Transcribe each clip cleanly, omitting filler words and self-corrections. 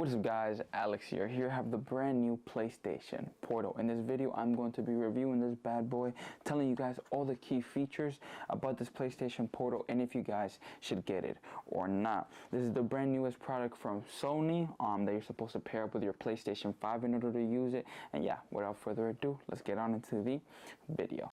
What is up guys, Alex here. Here I have the brand new PlayStation Portal. In this video I'm going to be reviewing this bad boy, telling you guys all the key features about this PlayStation Portal and if you guys should get it or not. This is the brand newest product from Sony that you're supposed to pair up with your PlayStation 5 in order to use it. And yeah, without further ado, let's get on into the video.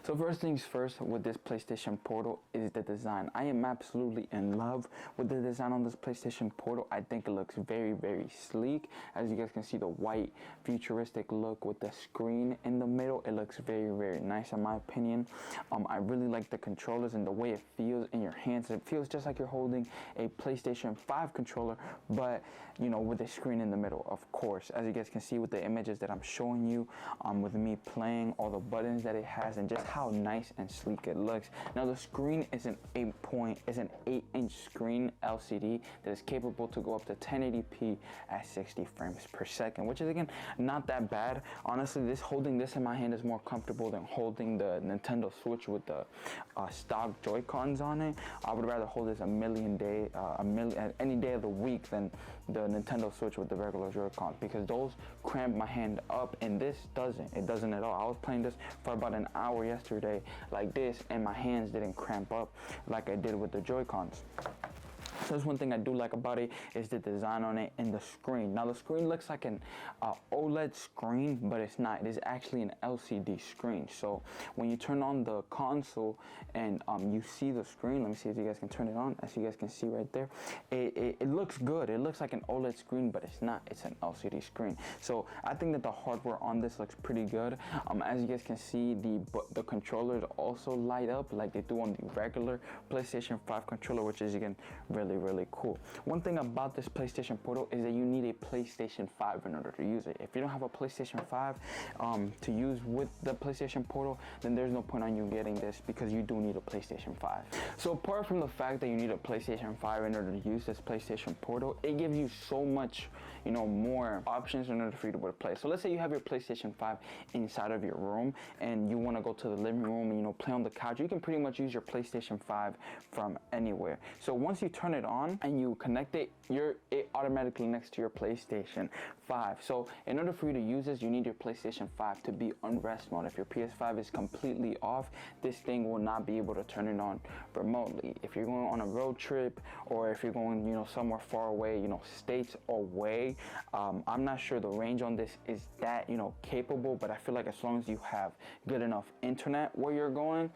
So first things first with this PlayStation Portal is the design. I am absolutely in love with the design on this PlayStation Portal. I think it looks very, very sleek. As you guys can see, the white futuristic look with the screen in the middle, it looks very, very nice in my opinion. I really like the controllers and the way it feels in your hands. It feels just like you're holding a PlayStation 5 controller, but you know, with the screen in the middle, of course. As you guys can see with the images that I'm showing you, with me playing, all the buttons that it has, and just how nice and sleek it looks. Now the screen is an 8-inch screen LCD that is capable to go up to 1080p at 60 frames per second, which is again not that bad. Honestly, holding this in my hand is more comfortable than holding the Nintendo Switch with the stock Joy-Cons on it. I would rather hold this any day of the week than the Nintendo Switch with the regular Joy-Cons, because those cramp my hand up and this doesn't. It doesn't at all. I was playing this for about an hour yesterday like this and my hands didn't cramp up like I did with the Joy-Cons. So that's one thing I do like about it, is the design on it and the screen. Now the screen looks like an OLED screen, but it's not. It is actually an LCD screen. So when you turn on the console and you see the screen, let me see if you guys can turn it on. As you guys can see right there, it looks good. It looks like an OLED screen, but it's not. It's an LCD screen. So I think that the hardware on this looks pretty good. As you guys can see, the controllers also light up like they do on the regular PlayStation 5 controller, which is again really cool. One thing about this PlayStation Portal is that you need a PlayStation 5 in order to use it. If you don't have a PlayStation 5 to use with the PlayStation Portal, then there's no point on you getting this, because you do need a PlayStation 5. So apart from the fact that you need a PlayStation 5 in order to use this PlayStation Portal, it gives you so much, you know, more options in order for you to be able to play. So let's say you have your PlayStation 5 inside of your room and you want to go to the living room and, you know, play on the couch. You can pretty much use your PlayStation 5 from anywhere. So once you turn it on and you connect it, it automatically next to your PlayStation 5. So in order for you to use this, you need your PlayStation 5 to be on rest mode. If your PS5 is completely off, this thing will not be able to turn it on remotely. If you're going on a road trip, or if you're going, you know, somewhere far away, you know, states away, I'm not sure the range on this is that, you know, capable, but I feel like as long as you have good enough internet where you're going,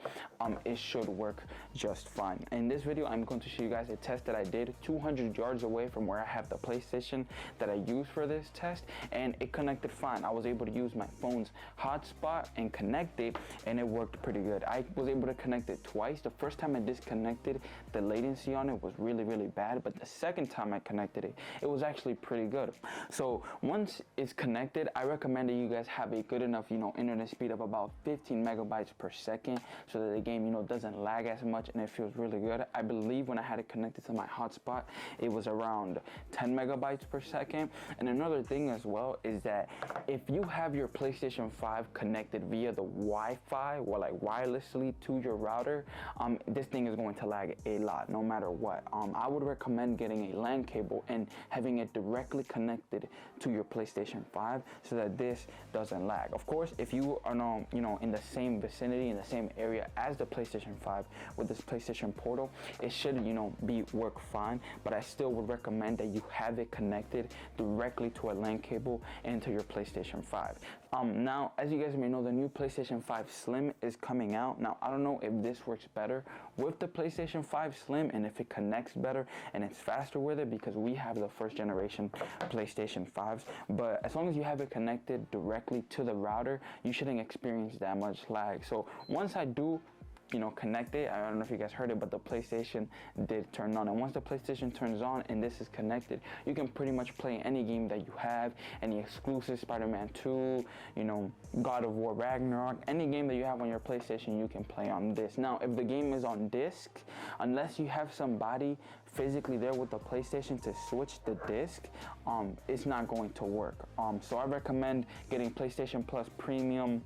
it should work just fine. In this video, I'm going to show you guys a test that I did 200 yards away from where I have the PlayStation that I use for this test, and it connected fine. I was able to use my phone's hotspot and connect it, and it worked pretty good. I was able to connect it twice. The first time I disconnected, the latency on it was really bad, but the second time I connected it, it was actually pretty good. So once it's connected, I recommend that you guys have a good enough, you know, internet speed of about 15 megabytes per second, so that the game, you know, doesn't lag as much and it feels really good. I believe when I had it connected to my hotspot, it was around 10 megabytes per second. And another thing as well is that if you have your PlayStation 5 connected via the Wi-Fi, or like wirelessly to your router, this thing is going to lag a lot no matter what. I would recommend getting a LAN cable and having it directly connected to your PlayStation 5 so that this doesn't lag. Of course, if you are not, you know, in the same vicinity, in the same area as the PlayStation 5 with this PlayStation Portal, it should, you know, work fine, but I still would recommend that you have it connected directly to a LAN cable into your PlayStation 5. Now, as you guys may know, the new PlayStation 5 Slim is coming out. Now, I don't know if this works better with the PlayStation 5 Slim and if it connects better and it's faster with it, because we have the first generation PlayStation 5s, but as long as you have it connected directly to the router, you shouldn't experience that much lag. So once I do, you know, connect it, I don't know if you guys heard it, but the PlayStation did turn on. And once the PlayStation turns on and this is connected, you can pretty much play any game that you have, any exclusive, Spider-Man 2, you know, God of War Ragnarok, any game that you have on your PlayStation, you can play on this. Now, if the game is on disc, unless you have somebody physically there with the PlayStation to switch the disc, it's not going to work. So I recommend getting PlayStation Plus Premium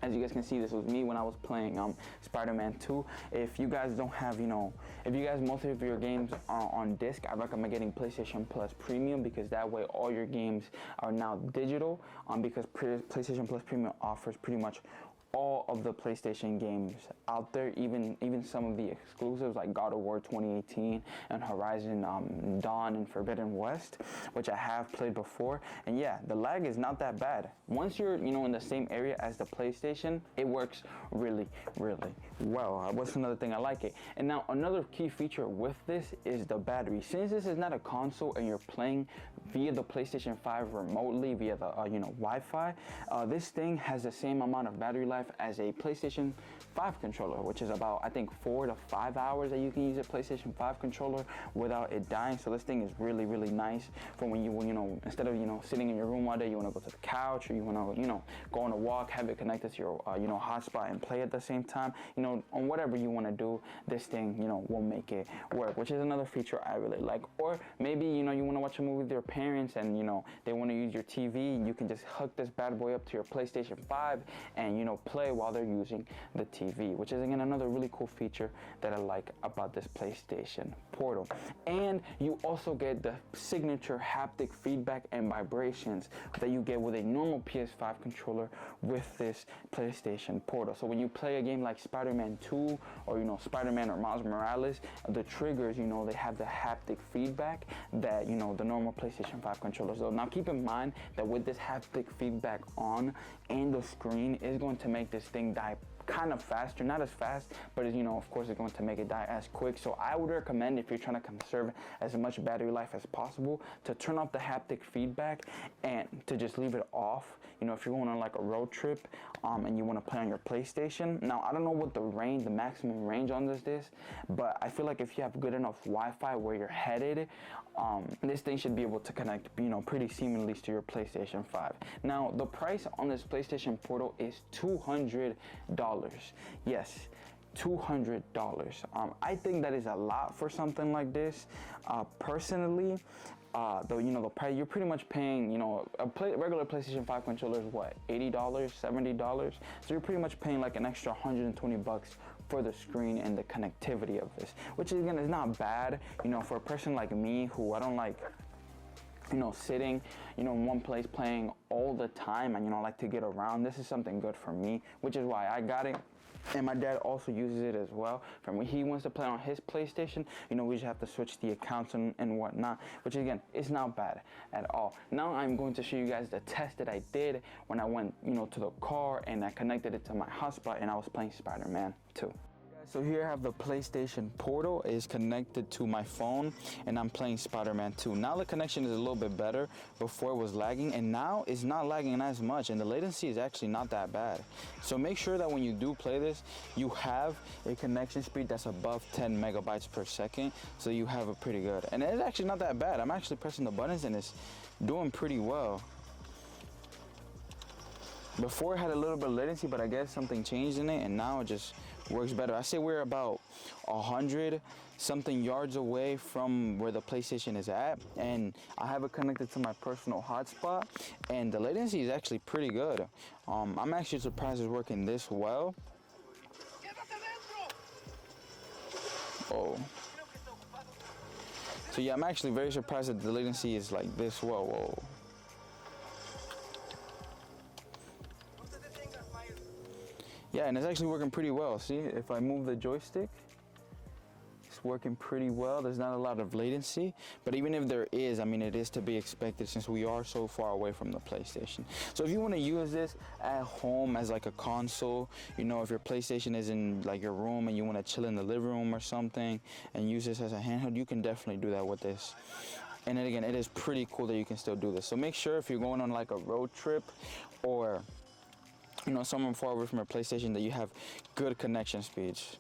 As you guys can see, this was me when I was playing Spider-Man 2. If you guys don't have, if you guys, most of your games are on disc, I recommend getting PlayStation Plus Premium, because that way all your games are now digital, because PlayStation Plus Premium offers pretty much all of the PlayStation games out there, even some of the exclusives like God of War 2018 and Horizon Dawn and Forbidden West, which I have played before. And yeah, the lag is not that bad. Once you're in the same area as the PlayStation, it works really well. What's another thing I like it? And now another key feature with this is the battery. Since this is not a console and you're playing via the PlayStation 5 remotely via the Wi-Fi, this thing has the same amount of battery life as a PlayStation 5 controller, which is about, I think, 4 to 5 hours that you can use a PlayStation 5 controller without it dying. So this thing is really nice for when you instead of sitting in your room all day, you want to go to the couch, or you want to go on a walk, have it connected to your hotspot and play at the same time. On whatever you want to do, this thing will make it work, which is another feature I really like. Or maybe you want to watch a movie with your parents and they want to use your TV, you can just hook this bad boy up to your PlayStation 5 and play while they're using the TV, which is again another really cool feature that I like about this PlayStation Portal. And you also get the signature haptic feedback and vibrations that you get with a normal PS5 controller with this PlayStation Portal. So when you play a game like Spider-Man 2 or Spider-Man or Miles Morales, the triggers, they have the haptic feedback that the normal PlayStation 5 controllers do. Now keep in mind that with this haptic feedback on, and the screen is going to make this thing die kind of faster, not as fast, but of course it's going to make it die as quick. So I would recommend, if you're trying to conserve as much battery life as possible, to turn off the haptic feedback and to just leave it off. If you're going on like a road trip and you want to play on your PlayStation. Now I don't know what the maximum range on this is, but I feel like if you have good enough Wi-Fi where you're headed, this thing should be able to connect pretty seamlessly to your PlayStation 5. Now the price on this PlayStation Portal is $200. Yes, $200. I think that is a lot for something like this. Personally, the price, you're pretty much paying, regular PlayStation 5 controller is what, $80, $70? So you're pretty much paying like an extra 120 bucks for the screen and the connectivity of this, which again is not bad, for a person like me who I don't like sitting in one place playing all the time, and I like to get around. This is something good for me, which is why I got it. And my dad also uses it as well. From when he wants to play on his PlayStation, we just have to switch the accounts and whatnot, which again, is not bad at all. Now I'm going to show you guys the test that I did when I went, to the car and I connected it to my hotspot and I was playing Spider-Man 2. So here I have the PlayStation Portal is connected to my phone and I'm playing Spider-Man 2. Now the connection is a little bit better. Before it was lagging, and now it's not lagging as much, and the latency is actually not that bad. So make sure that when you do play this, you have a connection speed that's above 10 megabytes per second, so you have it pretty good. And it's actually not that bad. I'm actually pressing the buttons and it's doing pretty well. Before it had a little bit of latency, but I guess something changed in it and now it just works better. I say we're about 100 something yards away from where the PlayStation is at, and I have it connected to my personal hotspot, and the latency is actually pretty good. I'm actually surprised it's working this well. Oh. So yeah, I'm actually very surprised that the latency is like this well. Whoa. Yeah, and it's actually working pretty well. See, if I move the joystick, it's working pretty well. There's not a lot of latency, but even if there is, I mean, it is to be expected since we are so far away from the PlayStation. So if you want to use this at home as like a console, if your PlayStation is in like your room and you want to chill in the living room or something and use this as a handheld, you can definitely do that with this. And then again, it is pretty cool that you can still do this. So make sure if you're going on like a road trip or somewhere far away from your PlayStation, that you have good connection speeds.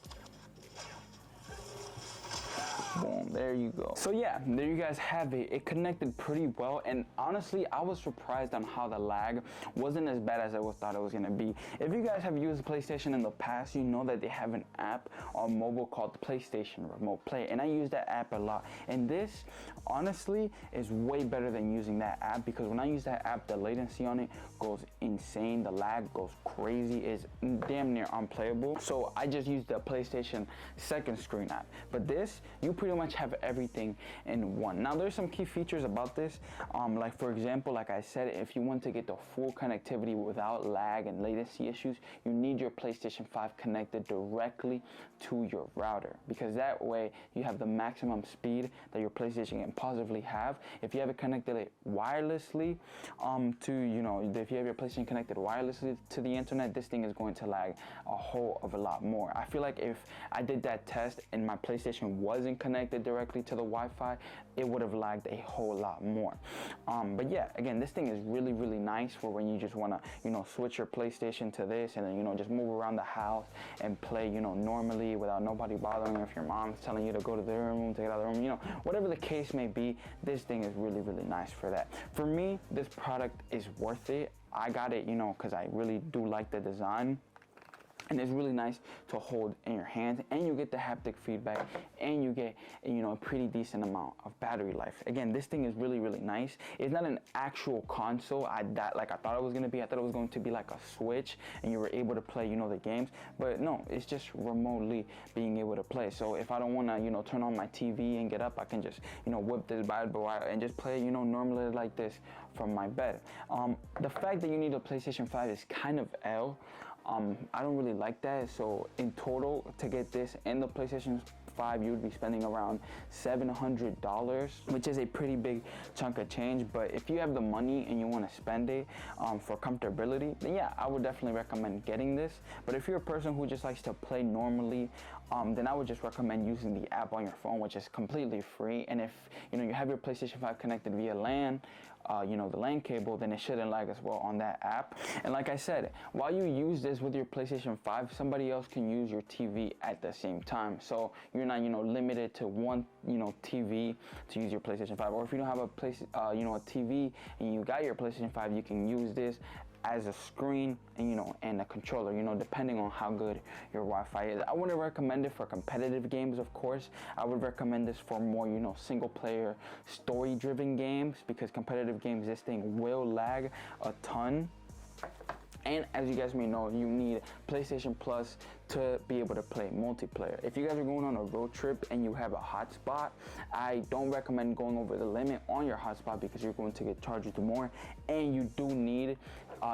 Boom, there you go. So yeah, there you guys have it. It connected pretty well, and honestly, I was surprised on how the lag wasn't as bad as I thought it was gonna be. If you guys have used PlayStation in the past, you know that they have an app on mobile called PlayStation Remote Play, and I use that app a lot. And this, honestly, is way better than using that app, because when I use that app, the latency on it goes insane. The lag goes crazy. It's damn near unplayable. So I just use the PlayStation second screen app. But this, you pretty much have everything in one. Now there's some key features about this, like for example, like I said, if you want to get the full connectivity without lag and latency issues, you need your PlayStation 5 connected directly to your router, because that way you have the maximum speed that your PlayStation can possibly have. If you have it connected wirelessly to, you know, if you have your PlayStation connected wirelessly to the internet, this thing is going to lag a whole of a lot more. I feel like if I did that test and my PlayStation wasn't connected directly to the Wi-Fi, it would have lagged a whole lot more. But yeah, again, this thing is really, really nice for when you just want to, you know, switch your PlayStation to this and then, you know, just move around the house and play, you know, normally without nobody bothering you. If your mom's telling you to go to their room, to get out of the room, you know, whatever the case may be, this thing is really, really nice for that. For me, this product is worth it. I got it, you know, because I really do like the design. And it's really nice to hold in your hands, and you get the haptic feedback, and you get, you know, a pretty decent amount of battery life. Again, this thing is really, really nice. It's not an actual console like I thought it was going to be. I thought it was going to be like a Switch and you were able to play, you know, the games, but no, it's just remotely being able to play. So if I don't want to, you know, turn on my TV and get up, I can just, you know, whip this bad boy out and just play, you know, normally like this from my bed. The fact that you need a PlayStation 5 is kind of L. I don't really like that. So in total, to get this and the PlayStation 5, you would be spending around $700, which is a pretty big chunk of change. But if you have the money and you want to spend it for comfortability, then yeah, I would definitely recommend getting this. But if you're a person who just likes to play normally, then I would just recommend using the app on your phone, which is completely free. And if, you know, you have your PlayStation 5 connected via LAN, you know, the LAN cable, then it shouldn't lag as well on that app. And like I said, while you use this with your PlayStation 5, somebody else can use your TV at the same time. So you're not, you know, limited to one, you know, TV to use your PlayStation 5. Or if you don't have a you know, a TV and you got your PlayStation 5, you can use this as a screen and, you know, and a controller, you know, depending on how good your Wi-Fi is. I wouldn't recommend it for competitive games, of course. I would recommend this for more, you know, single player story driven games, because competitive games, this thing will lag a ton. And as you guys may know, you need PlayStation Plus to be able to play multiplayer. If you guys are going on a road trip and you have a hotspot, I don't recommend going over the limit on your hotspot, because you're going to get charged more, and you do need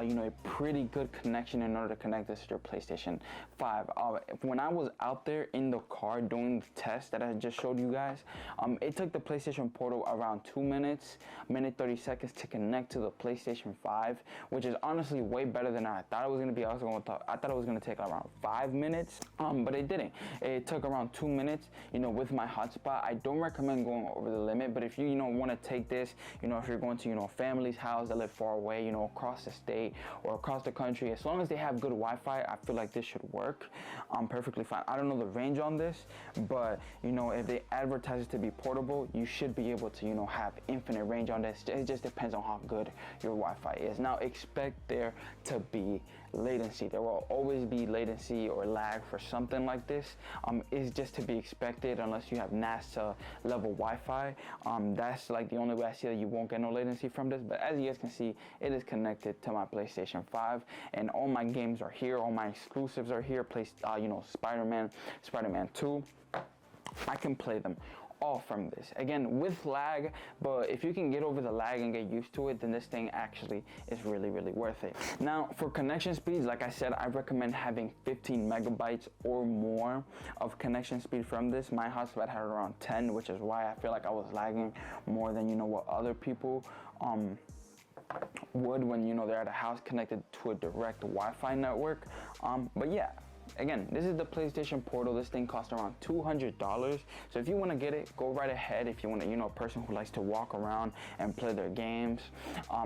you know, a pretty good connection in order to connect this to your PlayStation 5. When I was out there in the car doing the test that I just showed you guys, it took the PlayStation Portal around 2 minutes, minute 30 seconds to connect to the PlayStation 5, which is honestly way better than I thought it was going to be. I thought it was going to take around 5 minutes, but it didn't. It took around 2 minutes, you know, with my hotspot. I don't recommend going over the limit, but if you, you know, want to take this, you know, if you're going to, you know, a family's house that live far away, you know, across the state or across the country, as long as they have good Wi-Fi, I feel like this should work perfectly fine. I don't know the range on this, but, you know, if they advertise it to be portable, you should be able to, you know, have infinite range on this. It just depends on how good your Wi-Fi is. Now, expect there to be latency. There will always be latency or lag for something like this. It's just to be expected unless you have NASA level Wi-Fi. That's like the only way I see that you won't get no latency from this. But as you guys can see, it is connected to my PlayStation 5, and all my games are here. All my exclusives are here. You know, Spider-Man 2. I can play them all from this, again with lag, but if you can get over the lag and get used to it, then this thing actually is really, really worth it. Now, for connection speeds, like I said, I recommend having 15 megabytes or more of connection speed from this. My hotspot had around 10, which is why I feel like I was lagging more than, you know, what other people would when, you know, they're at a house connected to a direct Wi-Fi network. But yeah, again, this is the PlayStation Portal. This thing costs around $200. So if you want to get it, go right ahead. If you want to, you know, a person who likes to walk around and play their games,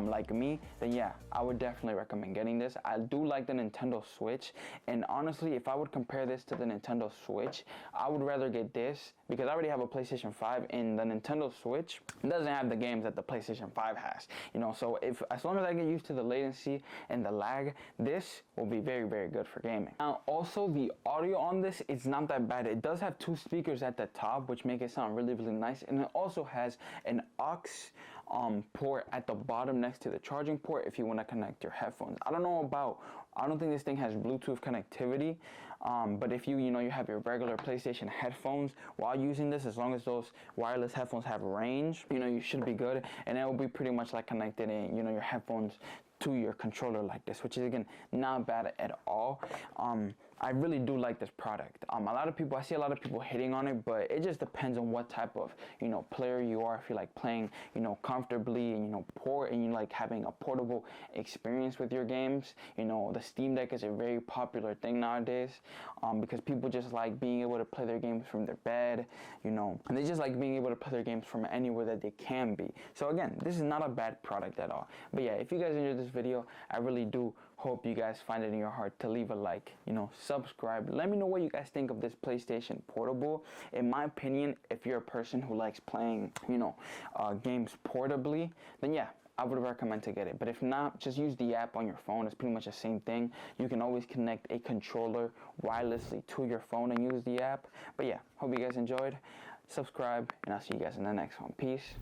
like me, then yeah, I would definitely recommend getting this. I do like the Nintendo Switch, and honestly, if I would compare this to the Nintendo Switch, I would rather get this because I already have a PlayStation 5, and the Nintendo Switch doesn't have the games that the PlayStation 5 has. You know, so as long as I get used to the latency and the lag, this will be very, very good for gaming. Now, also the audio on this, it's not that bad. It does have 2 speakers at the top, which make it sound really, really nice, and it also has an aux port at the bottom next to the charging port if you want to connect your headphones. I don't think this thing has Bluetooth connectivity, but if you have your regular PlayStation headphones while using this, as long as those wireless headphones have range, you should be good, and it will be pretty much like connected in your headphones to your controller like this, which is again not bad at all. I really do like this product. I see a lot of people hitting on it, but it just depends on what type of player you are. If you like playing comfortably and and you like having a portable experience with your games, the Steam Deck is a very popular thing nowadays, because people just like being able to play their games from their bed, and they just like being able to play their games from anywhere that they can be. So again, this is not a bad product at all. But yeah, if you guys enjoyed this video, I really do hope you guys find it in your heart to leave a like, subscribe. Let me know what you guys think of this PlayStation Portable. In my opinion, if you're a person who likes playing, games portably, then yeah, I would recommend to get it. But if not, just use the app on your phone. It's pretty much the same thing. You can always connect a controller wirelessly to your phone and use the app. But yeah, hope you guys enjoyed. Subscribe, and I'll see you guys in the next one. Peace.